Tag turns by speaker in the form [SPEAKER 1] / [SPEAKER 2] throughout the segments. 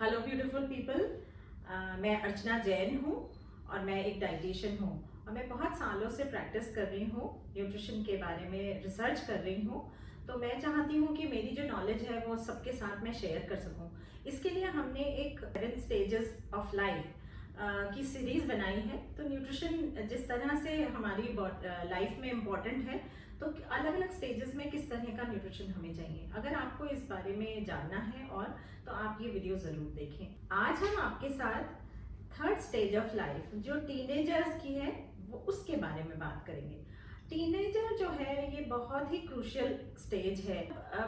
[SPEAKER 1] Hello beautiful people. मैं अर्चना जैन हूँ और मैं एक डाइटिशियन हूँ और मैं बहुत सालों से प्रैक्टिस कर रही हूँ, न्यूट्रिशन के बारे में रिसर्च कर रही हूँ। तो मैं चाहती हूँ कि मेरी जो नॉलेज है वो सबके साथ मैं शेयर कर सकूँ। इसके लिए हमने एक 7 स्टेजेस ऑफ लाइफ की सीरीज बनाई है। तो न्यूट्रिशन जिस तरह से हमारी लाइफ में इम्पॉर्टेंट है, तो अलग अलग स्टेजेस में किस तरह का न्यूट्रिशन हमें चाहिए। अगर आपको इस बारे में जानना है तो आप ये वीडियो जरूर देखें। आज हम आपके साथ 3rd स्टेज ऑफ लाइफ जो टीनेजर्स की है वो उसके बारे में बात करेंगे। टीनेजर जो है ये बहुत ही क्रूशियल स्टेज है।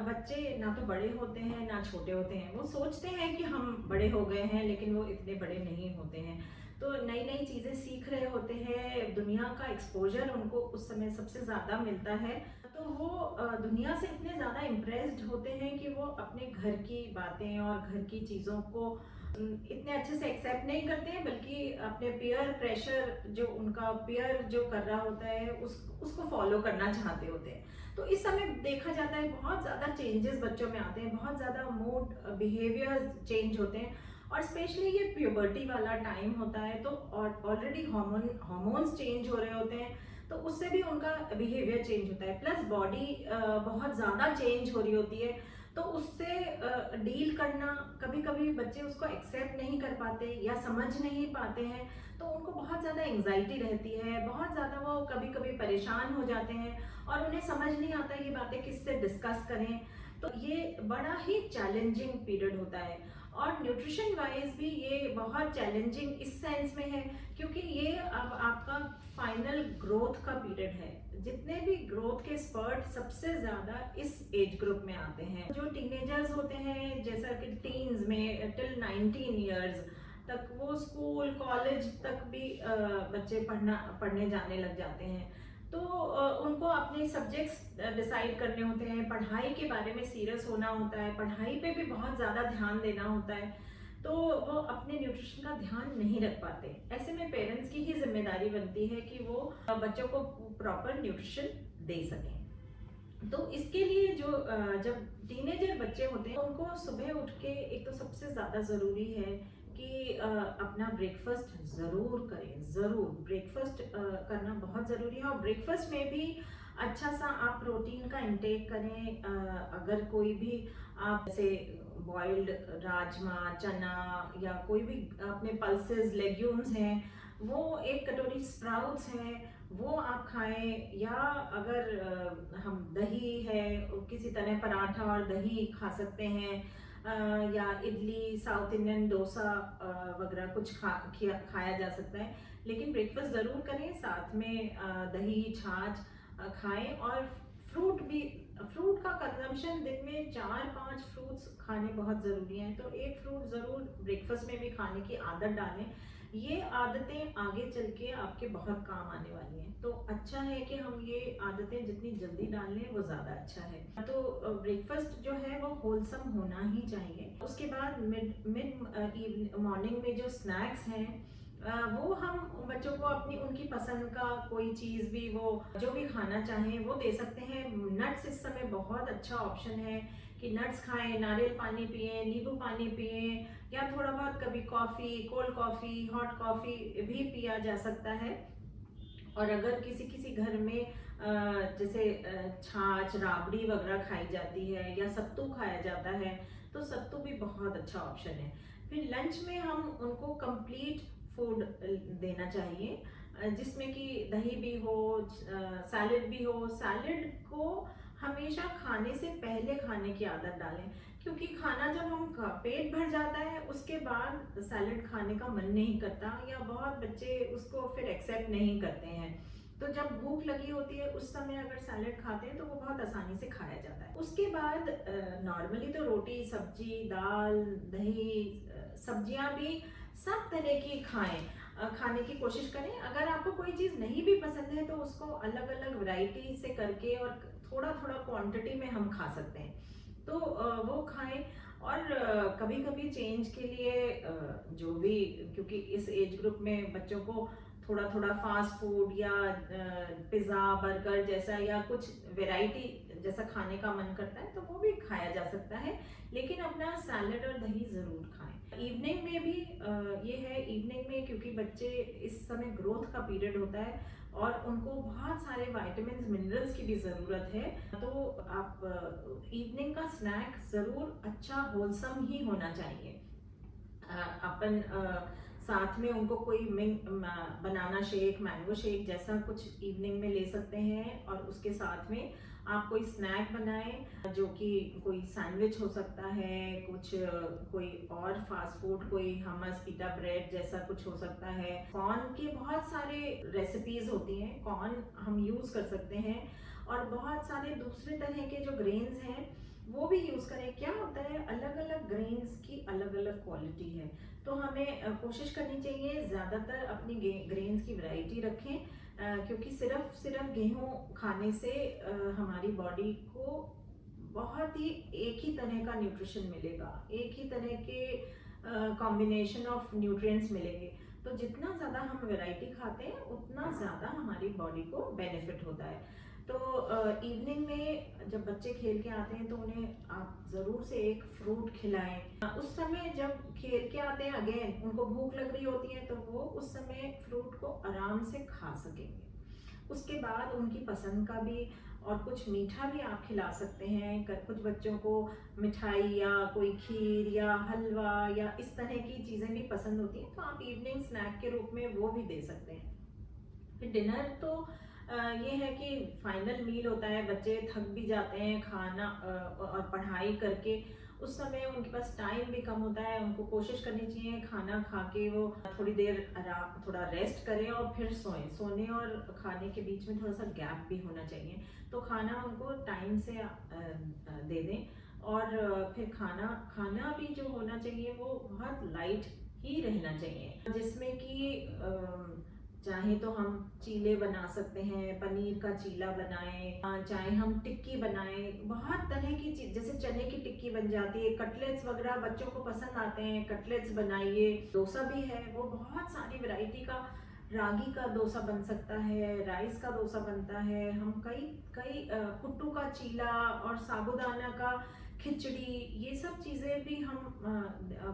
[SPEAKER 1] बच्चे ना तो बड़े होते हैं ना छोटे होते हैं। वो सोचते हैं कि हम बड़े हो गए हैं, लेकिन वो इतने बड़े नहीं होते हैं। तो नई नई चीज़ें सीख रहे होते हैं, दुनिया का एक्सपोजर उनको उस समय सबसे ज़्यादा मिलता है। तो वो दुनिया से इतने ज़्यादा इम्प्रेस्ड होते हैं कि वो अपने घर की बातें और घर की चीज़ों को इतने अच्छे से एक्सेप्ट नहीं करते हैं, बल्कि अपने पीयर प्रेशर जो उनका पीयर जो कर रहा होता है उसको फॉलो करना चाहते होते हैं। तो इस समय देखा जाता है बहुत ज़्यादा चेंजेस बच्चों में आते हैं, बहुत ज़्यादा मूड बिहेवियर चेंज होते हैं। और स्पेशली ये प्यूबर्टी वाला टाइम होता है, तो ऑलरेडी हार्मोन्स चेंज हो रहे होते हैं, तो उससे भी उनका बिहेवियर चेंज होता है। प्लस बॉडी बहुत ज़्यादा चेंज हो रही होती है, तो उससे डील करना, कभी कभी बच्चे उसको एक्सेप्ट नहीं कर पाते या समझ नहीं पाते हैं, तो उनको बहुत ज़्यादा एंग्जाइटी रहती है, बहुत ज़्यादा वो कभी कभी परेशान हो जाते हैं और उन्हें समझ नहीं आता ये बातें किससे डिस्कस करें। तो ये बड़ा ही चैलेंजिंग पीरियड होता है। और न्यूट्रिशन वाइज भी ये बहुत चैलेंजिंग इस सेंस में है, क्योंकि ये अब आपका फाइनल ग्रोथ का पीरियड है। जितने भी ग्रोथ के स्पर्ट सबसे ज्यादा इस एज ग्रुप में आते हैं। जो टीनेजर्स होते हैं, जैसा कि टीन्स में टिल 19 ईयर्स तक, वो स्कूल कॉलेज तक भी बच्चे पढ़ने जाने लग जाते हैं। तो उनको अपने सब्जेक्ट्स डिसाइड करने होते हैं, पढ़ाई के बारे में सीरियस होना होता है, पढ़ाई पे भी बहुत ज़्यादा ध्यान देना होता है। तो वो अपने न्यूट्रिशन का ध्यान नहीं रख पाते। ऐसे में पेरेंट्स की ही जिम्मेदारी बनती है कि वो बच्चों को प्रॉपर न्यूट्रिशन दे सकें। तो इसके लिए जब टीनेजर बच्चे होते हैं, उनको सुबह उठ के एक तो सबसे ज़्यादा ज़रूरी है कि अपना ब्रेकफास्ट ज़रूर करें। ज़रूर ब्रेकफास्ट करना बहुत ज़रूरी है। और ब्रेकफास्ट में भी अच्छा सा आप प्रोटीन का इंटेक करें। अगर कोई भी आप जैसे बॉइल्ड राजमा, चना या कोई भी अपने पल्सेस लेग्यूम्स हैं, वो एक कटोरी स्प्राउट्स हैं, वो आप खाएं। या अगर हम दही है, किसी तरह पराठा और दही खा सकते हैं, या इडली, साउथ इंडियन डोसा वगैरह कुछ खाया जा सकता है। लेकिन ब्रेकफास्ट ज़रूर करें, साथ में दही छाछ खाएं। और फ्रूट का कंजम्पशन दिन में 4-5 फ्रूट्स खाने बहुत ज़रूरी हैं। तो एक फ्रूट ज़रूर ब्रेकफास्ट में भी खाने की आदत डालें। ये आदतें आगे चल के आपके बहुत काम आने वाली हैं। तो अच्छा है कि हम ये आदतें जितनी जल्दी डाल लें वो ज़्यादा अच्छा है। तो ब्रेकफास्ट जो है वो होलसम होना ही चाहिए। उसके बाद मिड मॉर्निंग में जो स्नैक्स हैं, वो हम बच्चों को अपनी उनकी पसंद का कोई चीज़ भी, वो जो भी खाना चाहें वो दे सकते हैं। नट्स इस समय बहुत अच्छा ऑप्शन है कि नट्स खाएं, नारियल पानी पिएं, नींबू पानी पिएं, या थोड़ा बहुत कभी coffee, cold coffee, hot coffee भी पिया जा सकता है। और अगर किसी किसी घर में जैसे छाछ, राबड़ी वगैरह खाई जाती है या सत्तू खाया जाता है, तो सत्तू भी बहुत अच्छा ऑप्शन है। फिर लंच में हम उनको कंप्लीट फूड देना चाहिए, जिसमें कि दही भी हो, सैलेड भी हो। सैलेड को हमेशा खाने से पहले खाने की आदत डालें, क्योंकि खाना जब हम पेट भर जाता है उसके बाद सैलेड खाने का मन नहीं करता, या बहुत बच्चे उसको फिर एक्सेप्ट नहीं करते हैं। तो जब भूख लगी होती है उस समय अगर सैलेड खाते हैं तो वो बहुत आसानी से खाया जाता है। उसके बाद नॉर्मली तो रोटी, सब्जी, दाल, दही, सब्जियां भी सब तरह की खाने की कोशिश करें। अगर आपको कोई चीज़ नहीं भी पसंद है तो उसको अलग अलग वैरायटी से करके और थोड़ा थोड़ा क्वांटिटी में हम खा सकते हैं, तो वो खाएं। और कभी कभी चेंज के लिए जो भी, क्योंकि इस एज ग्रुप में बच्चों को थोड़ा थोड़ा फास्ट फूड या पिज़्ज़ा, बर्गर जैसा या कुछ वैरायटी जैसा खाने का मन करता है तो वो भी खाया जा सकता है, लेकिन अपना सैलेड और दही ज़रूर खाएं। इवनिंग में भी ये है, इवनिंग में क्योंकि बच्चे इस समय ग्रोथ का पीरियड होता है और उनको बहुत सारे विटामिन्स मिनरल्स की भी ज़रूरत है, तो आप इवनिंग का स्नैक ज़रूर अच्छा होलसम ही होना चाहिए। अपन साथ में उनको कोई बनाना शेक, मैंगो शेक जैसा कुछ इवनिंग में ले सकते हैं, और उसके साथ में आप कोई स्नैक बनाएं जो कि कोई सैंडविच हो सकता है, कुछ कोई और फास्ट फूड, कोई हमस पिटा ब्रेड जैसा कुछ हो सकता है। कॉर्न के बहुत सारे रेसिपीज होती हैं, कॉर्न हम यूज कर सकते हैं, और बहुत सारे दूसरे तरह के जो ग्रेन्स हैं वो भी यूज करें। क्या होता है, अलग अलग ग्रेन्स की अलग अलग क्वालिटी है, तो हमें कोशिश करनी चाहिए ज़्यादातर अपनी ग्रेन्स की वैरायटी रखें, क्योंकि सिर्फ गेहूं खाने से हमारी बॉडी को बहुत ही एक ही तरह का न्यूट्रिशन मिलेगा, एक ही तरह के कॉम्बिनेशन ऑफ न्यूट्रिएंट्स मिलेंगे। तो जितना ज़्यादा हम वैरायटी खाते हैं उतना ज़्यादा हमारी बॉडी को बेनिफिट होता है। तो इवनिंग में जब बच्चे खेल के आते हैं तो उन्हें आप ज़रूर से एक फ्रूट खिलाएं। उस समय जब खेल के आते हैं, अगेन उनको भूख लग रही होती है, तो वो उस समय फ्रूट को आराम से खा सकेंगे। उसके बाद उनकी पसंद का भी और कुछ मीठा भी आप खिला सकते हैं। कुछ बच्चों को मिठाई या कोई खीर या हलवा या इस तरह की चीज़ें भी पसंद होती हैं, तो आप इवनिंग स्नैक के रूप में वो भी दे सकते हैं। फिर डिनर तो ये है कि फाइनल मील होता है, बच्चे थक भी जाते हैं खाना और पढ़ाई करके, उस समय उनके पास टाइम भी कम होता है। उनको कोशिश करनी चाहिए खाना खा के वो थोड़ी देर आराम, थोड़ा रेस्ट करें और फिर सोएं। सोने और खाने के बीच में थोड़ा सा गैप भी होना चाहिए, तो खाना उनको टाइम से दे दें। और फिर खाना भी जो होना चाहिए वो बहुत लाइट ही रहना चाहिए, जिसमें कि चाहे तो हम चीले बना सकते हैं, पनीर का चीला बनाएं, चाहे हम टिक्की बनाएं, बहुत तरह की चीज, जैसे चने की टिक्की बन जाती है, कटलेट्स वगैरह बच्चों को पसंद आते हैं, कटलेट्स बनाइए। डोसा भी है, वो बहुत सारी वैरायटी का, रागी का डोसा बन सकता है, राइस का डोसा बनता है, हम कई कई कुट्टू का चीला और साबूदाना का खिचड़ी, ये सब चीज़ें भी हम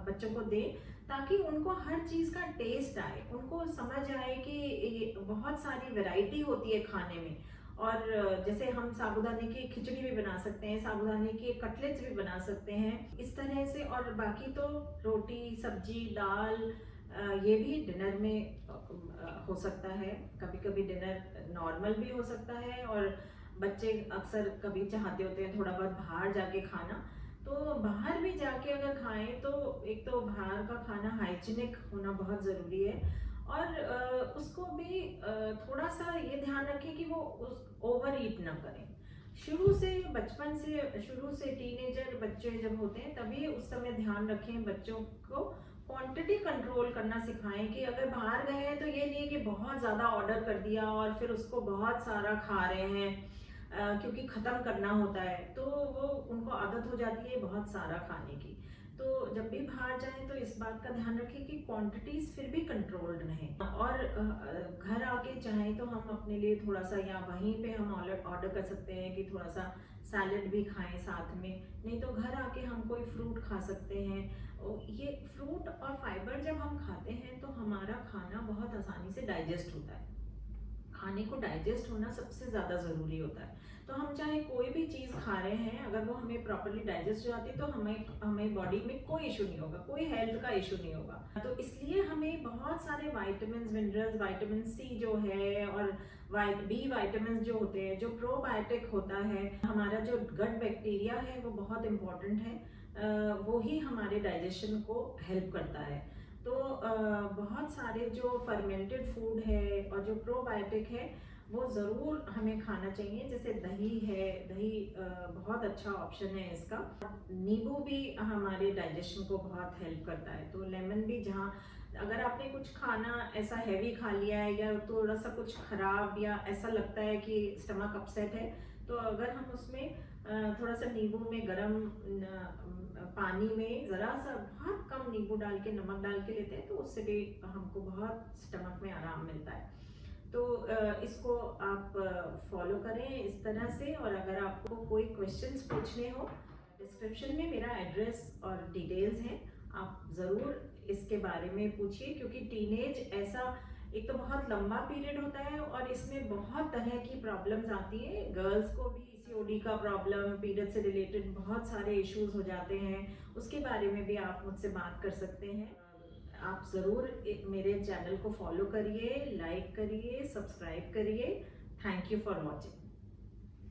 [SPEAKER 1] बच्चों को दें, ताकि उनको हर चीज़ का टेस्ट आए, उनको समझ आए कि बहुत सारी वैरायटी होती है खाने में। और जैसे हम साबूदाने की खिचड़ी भी बना सकते हैं, साबूदाने के कटलेट्स भी बना सकते हैं, इस तरह से। और बाकी तो रोटी सब्जी दाल ये भी डिनर में हो सकता है। कभी कभी डिनर नॉर्मल भी हो सकता है, और बच्चे अक्सर कभी चाहते होते हैं थोड़ा बहुत बाहर जाके खाना, तो बाहर भी जाके अगर खाएं तो एक तो बाहर का खाना हाइजीनिक होना बहुत ज़रूरी है, और उसको भी थोड़ा सा ये ध्यान रखें कि वो उस ओवर ईट ना करें। शुरू से, बचपन से, शुरू से टीनेजर बच्चे जब होते हैं तभी उस समय ध्यान रखें, बच्चों को क्वांटिटी कंट्रोल करना सिखाएं, कि अगर बाहर गए हैं तो ये नहीं कि बहुत ज़्यादा ऑर्डर कर दिया और फिर उसको बहुत सारा खा रहे हैं, क्योंकि ख़त्म करना होता है, तो वो उनको आदत हो जाती है बहुत सारा खाने की। तो जब भी बाहर जाएं तो इस बात का ध्यान रखें कि क्वांटिटीज फिर भी कंट्रोल्ड रहें। और घर आके चाहें तो हम अपने लिए थोड़ा सा, या वहीं पे हम ऑर्डर कर सकते हैं कि थोड़ा सा सैलेड भी खाएं साथ में, नहीं तो घर आके हम कोई फ्रूट खा सकते हैं। ये फ्रूट और फाइबर जब हम खाते हैं तो हमारा खाना बहुत आसानी से डाइजेस्ट होता है। खाने को डाइजेस्ट होना सबसे ज़्यादा ज़रूरी होता है। तो हम चाहे कोई भी चीज़ खा रहे हैं, अगर वो हमें प्रॉपरली डाइजेस्ट हो जाती है तो हमें बॉडी में कोई इशू नहीं होगा, कोई हेल्थ का इशू नहीं होगा। तो इसलिए हमें बहुत सारे वाइटामिन मिनरल्स, विटामिन सी जो है और बी विटामिन जो होते हैं, जो प्रोबायोटिक होता है, हमारा जो गट बैक्टीरिया है वो बहुत इंपॉर्टेंट है, वो ही हमारे डाइजेशन को हेल्प करता है। तो बहुत सारे जो फर्मेंटेड फूड है और जो प्रोबायोटिक है वो ज़रूर हमें खाना चाहिए। जैसे दही है, दही बहुत अच्छा ऑप्शन है इसका। नींबू भी हमारे डाइजेशन को बहुत हेल्प करता है, तो लेमन भी, जहाँ अगर आपने कुछ खाना ऐसा हैवी खा लिया है या थोड़ा सा कुछ खराब या ऐसा लगता है कि स्टमक अपसेट है, तो अगर हम उसमें थोड़ा सा नींबू में गर्म पानी में ज़रा सा बहुत कम नींबू डाल के, नमक डाल के लेते हैं, तो उससे भी हमको बहुत स्टमक में आराम मिलता है। तो इसको आप फॉलो करें इस तरह से। और अगर आपको कोई क्वेश्चंस पूछने हो, डिस्क्रिप्शन में मेरा एड्रेस और डिटेल्स हैं, आप ज़रूर इसके बारे में पूछिए, क्योंकि टीनेज ऐसा एक तो बहुत लंबा पीरियड होता है और इसमें बहुत तरह की प्रॉब्लम्स आती हैं। गर्ल्स को भी पीसीओडी का प्रॉब्लम, पीरियड से रिलेटेड बहुत सारे इश्यूज हो जाते हैं, उसके बारे में भी आप मुझसे बात कर सकते हैं। आप ज़रूर मेरे चैनल को फॉलो करिए, लाइक करिए, सब्सक्राइब करिए। Thank you for watching.